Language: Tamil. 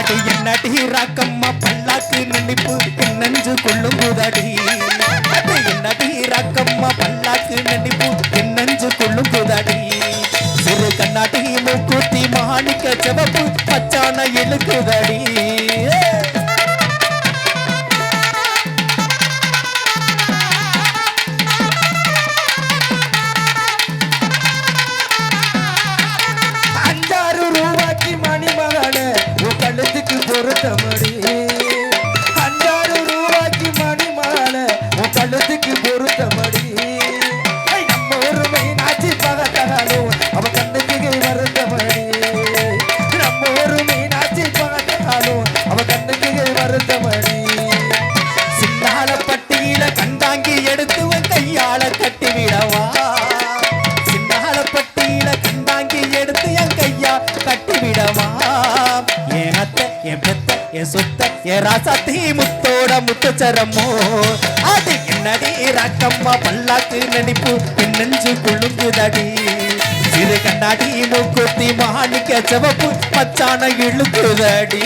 அடி என்னடி ராக்கம்மா பல்லாக்கு நினைப்பு என் நெஞ்சு கொள்ளுங்குதடி அது என்னடி ராக்கம்மா பல்லாக்கு நினைப்பு என் நெஞ்சு கொள்ளுங்குதடி சிறு கண்ணாடி மூக்குத்தி மாணிக்க சிவப்பு பச்சான இழுக்குதடி பொருத்தமடி 5,000 ரூபாய்க்கு மணி மாலை உன் கழுத்துக்கு பொருத்தமடி நம்ம ஒரு மீனாட்சி பகத்தாலும் அவ கண்ணுக்கு வருத்தமடி நம்ம ஒரு மீனாட்சி பகத்தாலும் அவ கண்ணுக்கு வருத்தமடி சின்னால பட்டியில கண்டாங்கி எடுத்து உன் கையால கட்டி விடவா சின்னால பட்டியில கண்டாங்கி எடுத்து என் கையா கட்டி விடவா என் அத்தை என் பெத்த என் சொத்த என் ராசாத்தி முத்தோட முத்துச்சரமோ அது என்னடி ராக்கம்மா பல்லாக்கு நினைப்பு என் நெஞ்சு குழுங்குதடி சிறு கண்ணாடி மூக்குத்தி மாணிக்க சிவப்பு பச்சான இழுக்குதடி